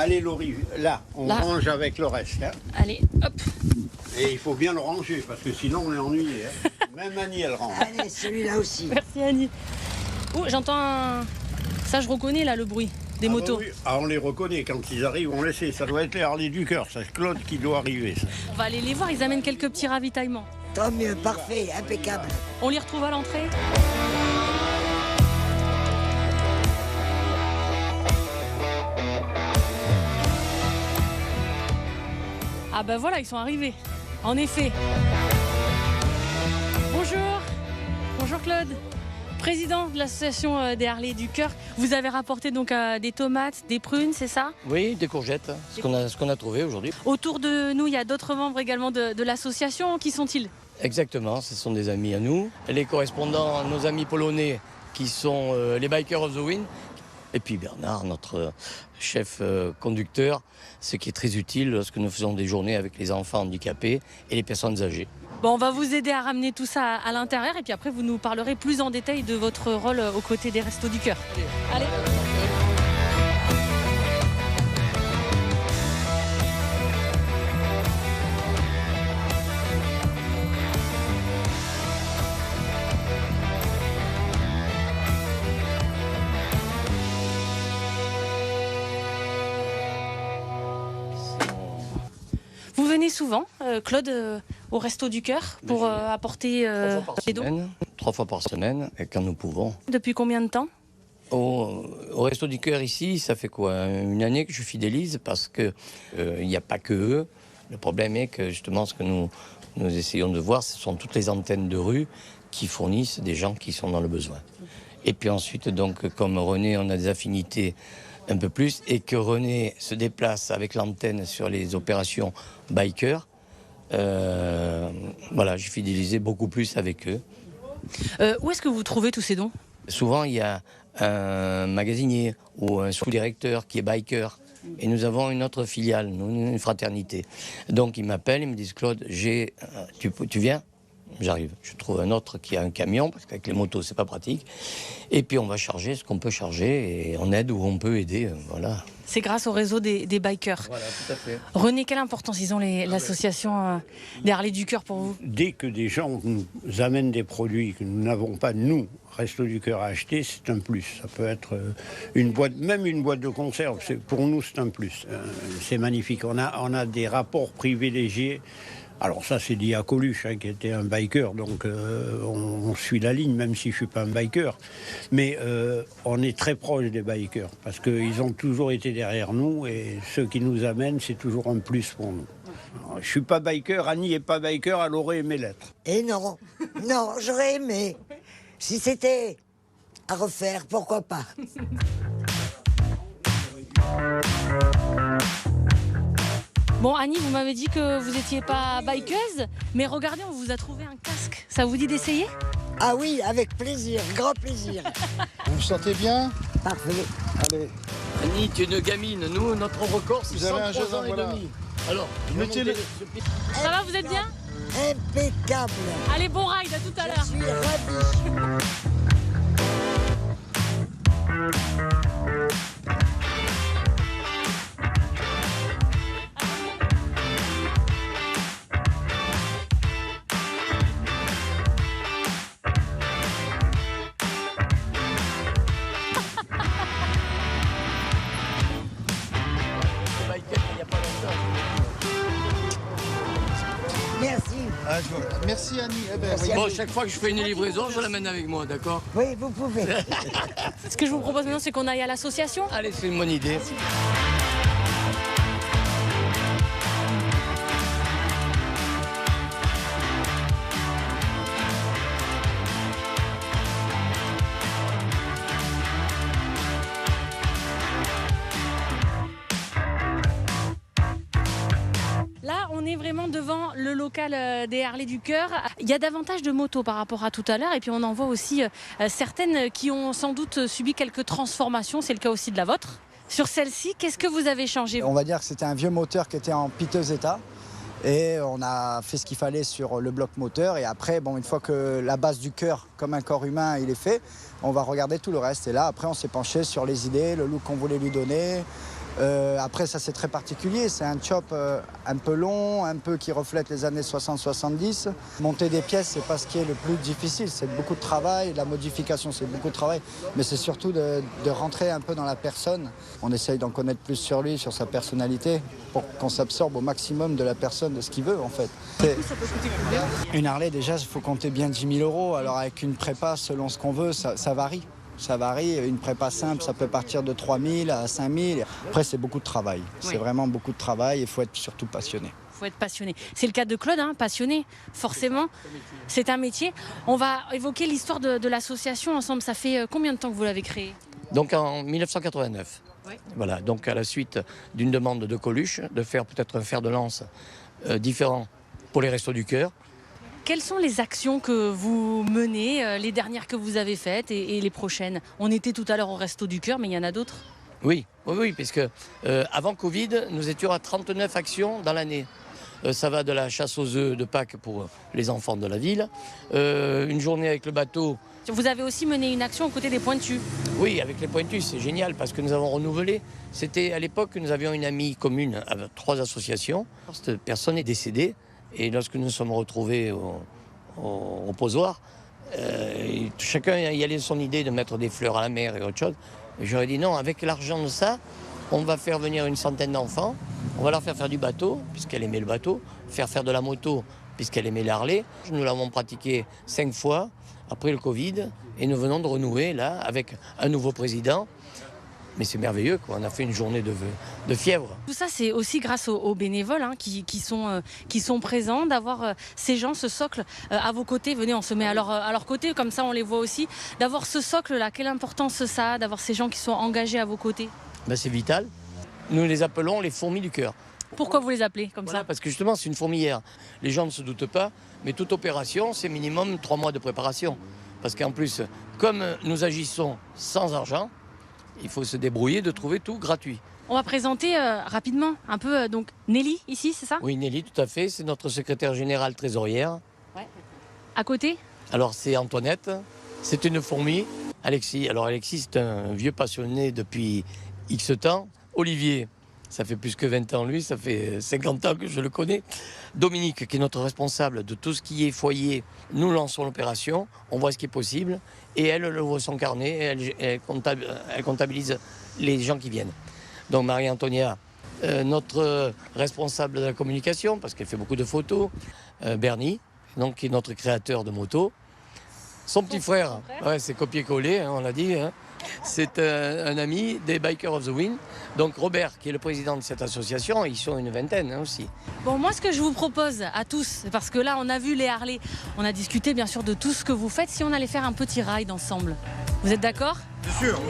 Allez Laurie, là, on range avec le reste. Hein. Allez, hop. Et il faut bien le ranger, parce que sinon on est ennuyé. Hein. Même Annie, elle range. Allez, celui-là aussi. Merci Annie. Oh, j'entends un... Ça, je reconnais là le bruit des motos. Bah oui. Ah, on les reconnaît quand ils arrivent, on les sait. Ça doit être les Harley du cœur, c'est Claude qui doit arriver. Ça. On va aller les voir, ils amènent quelques petits ravitaillements. Tant mieux, parfait, impeccable. On les retrouve à l'entrée. Ah ben voilà, ils sont arrivés. En effet. Bonjour. Bonjour Claude. Président de l'association des Harley du Cœur. Vous avez rapporté donc des tomates, des prunes, c'est ça? Oui, des courgettes, ce qu'on a trouvé aujourd'hui. Autour de nous, il y a d'autres membres également de l'association. Qui sont-ils? Exactement, ce sont des amis à nous. Les correspondants, nos amis polonais, qui sont les Bikers of the Wind. Et puis Bernard, notre chef conducteur, ce qui est très utile lorsque nous faisons des journées avec les enfants handicapés et les personnes âgées. Bon, on va vous aider à ramener tout ça à l'intérieur et puis après vous nous parlerez plus en détail de votre rôle aux côtés des Restos du Cœur. Allez. Vous venez souvent, Claude, au Resto du Cœur pour apporter des dons? 3 fois par semaine, et quand nous pouvons. Depuis combien de temps? Au Resto du Cœur ici, ça fait quoi? Une année que je fidélise parce que il n'y a pas que eux. Le problème est que justement ce que nous essayons de voir, ce sont toutes les antennes de rue qui fournissent des gens qui sont dans le besoin. Et puis ensuite, donc, comme René, on a des affinités un peu plus, et que René se déplace avec l'antenne sur les opérations biker, voilà, j'ai fidélisé beaucoup plus avec eux. Où est-ce que vous trouvez tous ces dons? Souvent, il y a un magasinier ou un sous-directeur qui est biker. Et nous avons une autre filiale, une fraternité. Donc, ils m'appellent, ils me disent « Claude, tu viens ?» J'arrive. Je trouve un autre qui a un camion, parce qu'avec les motos, c'est pas pratique. Et puis, on va charger ce qu'on peut charger et on aide où on peut aider. Voilà. C'est grâce au réseau des bikers. Voilà, tout à fait. René, quelle importance ils ont l'association des Harley du Cœur pour vous? Dès que des gens nous amènent des produits que nous n'avons pas, nous, Resto du Cœur, à acheter, c'est un plus. Ça peut être une boîte, même une boîte de conserve. Pour nous, c'est un plus. C'est magnifique. On a des rapports privilégiés. Alors ça, c'est lié à Coluche, hein, qui était un biker, donc on suit la ligne, même si je ne suis pas un biker. Mais on est très proche des bikers, parce qu'ils ont toujours été derrière nous, et ceux qui nous amènent, c'est toujours un plus pour nous. Alors, je ne suis pas biker, Annie n'est pas biker, elle aurait aimé l'être. Et non, non, j'aurais aimé. Si c'était à refaire, pourquoi pas. Bon, Annie, vous m'avez dit que vous n'étiez pas bikeuse, mais regardez, on vous a trouvé un casque. Ça vous dit d'essayer? Ah oui, avec plaisir, grand plaisir. Vous vous sentez bien? Parfait. Allez. Annie, tu es une gamine. Nous, notre record, c'est Vous avez un 103 jeune ans homme, et voilà. demi. Alors, Mettez-le. Ça va, vous êtes bien? Impeccable. Allez, bon ride, à tout à Je l'heure. suis ravi. Merci. Ah, je vois. Merci Annie. Eh ben, Merci. Bon, chaque fois que je fais une livraison, je l'amène avec moi, d'accord? Oui, vous pouvez. Ce que je vous propose maintenant, c'est qu'on aille à l'association. Allez, c'est une bonne idée. Là, on est vraiment devant le local des Harley du Cœur. Il y a davantage de motos par rapport à tout à l'heure. Et puis, on en voit aussi certaines qui ont sans doute subi quelques transformations. C'est le cas aussi de la vôtre. Sur celle-ci, qu'est-ce que vous avez changé? On va dire que c'était un vieux moteur qui était en piteux état. Et on a fait ce qu'il fallait sur le bloc moteur. Et après, bon, une fois que la base du cœur, comme un corps humain, il est fait, on va regarder tout le reste. Et là, après, on s'est penché sur les idées, le look qu'on voulait lui donner, Après, ça c'est très particulier, c'est un chop un peu long, un peu qui reflète les années 60-70. Monter des pièces, c'est pas ce qui est le plus difficile, c'est beaucoup de travail, la modification c'est beaucoup de travail, mais c'est surtout de rentrer un peu dans la personne. On essaye d'en connaître plus sur lui, sur sa personnalité, pour qu'on s'absorbe au maximum de la personne, de ce qu'il veut en fait. Ça peut coûter combien ? Une Harley déjà, il faut compter bien 10 000 €, alors avec une prépa, selon ce qu'on veut, ça varie. Ça varie, une prépa simple, ça peut partir de 3 000 à 5 000. Après, c'est beaucoup de travail. Oui. C'est vraiment beaucoup de travail, il faut être surtout passionné. Il faut être passionné. C'est le cas de Claude, hein, passionné, forcément. C'est un métier. On va évoquer l'histoire de l'association ensemble. Ça fait combien de temps que vous l'avez créée ? Donc en 1989. Oui. Voilà, donc à la suite d'une demande de Coluche, de faire peut-être un fer de lance différent pour les Restos du Cœur. Quelles sont les actions que vous menez, les dernières que vous avez faites et les prochaines ? On était tout à l'heure au Resto du Cœur, mais il y en a d'autres ? Oui, puisque avant Covid, nous étions à 39 actions dans l'année. Ça va de la chasse aux œufs de Pâques pour les enfants de la ville, une journée avec le bateau. Vous avez aussi mené une action aux côtés des Pointus. Oui, avec les Pointus, c'est génial parce que nous avons renouvelé. C'était à l'époque que nous avions une amie commune avec 3 associations. Cette personne est décédée et lorsque nous nous sommes retrouvés au posoir, chacun y allait de son idée de mettre des fleurs à la mer et autre chose. Et j'aurais dit non, avec l'argent de ça, on va faire venir une centaine d'enfants, on va leur faire du bateau, puisqu'elle aimait le bateau, faire de la moto, puisqu'elle aimait l'Harley. Nous l'avons pratiqué 5 fois après le Covid et nous venons de renouer là avec un nouveau président. Mais c'est merveilleux, quoi. On a fait une journée de fièvre. Tout ça, c'est aussi grâce aux bénévoles hein, qui sont présents, d'avoir ces gens, ce socle à vos côtés. Venez, on se met à leur côté, comme ça on les voit aussi. D'avoir ce socle-là, quelle importance ça a, d'avoir ces gens qui sont engagés à vos côtés ? Ben, c'est vital. Nous les appelons les fourmis du cœur. Pourquoi vous les appelez comme Voilà, ça ? parce que justement, c'est une fourmilière. Les gens ne se doutent pas, mais toute opération, c'est minimum 3 mois de préparation. Parce qu'en plus, comme nous agissons sans argent, il faut se débrouiller de trouver tout gratuit. On va présenter rapidement un peu donc Nelly ici, c'est ça ? Oui, Nelly, tout à fait. C'est notre secrétaire générale trésorière. Ouais. À côté ? Alors, c'est Antoinette. C'est une fourmi. Alexis. Alors, Alexis, c'est un vieux passionné depuis X temps. Olivier, ça fait plus que 20 ans, lui. Ça fait 50 ans que je le connais. Dominique, qui est notre responsable de tout ce qui est foyer. Nous lançons l'opération. On voit ce qui est possible. Et elle ouvre son carnet et elle comptabilise les gens qui viennent. Donc Marie-Antonia, notre responsable de la communication, parce qu'elle fait beaucoup de photos, Bernie, donc, qui est notre créateur de motos. Son petit frère, ouais, c'est copié-collé, hein, on l'a dit. Hein. C'est un ami des Bikers of the Wind. Donc Robert, qui est le président de cette association, ils sont une vingtaine hein, aussi. Bon, moi, ce que je vous propose à tous, parce que là, on a vu les Harley, on a discuté bien sûr de tout ce que vous faites, si on allait faire un petit ride ensemble. Vous êtes d'accord ? Bien sûr.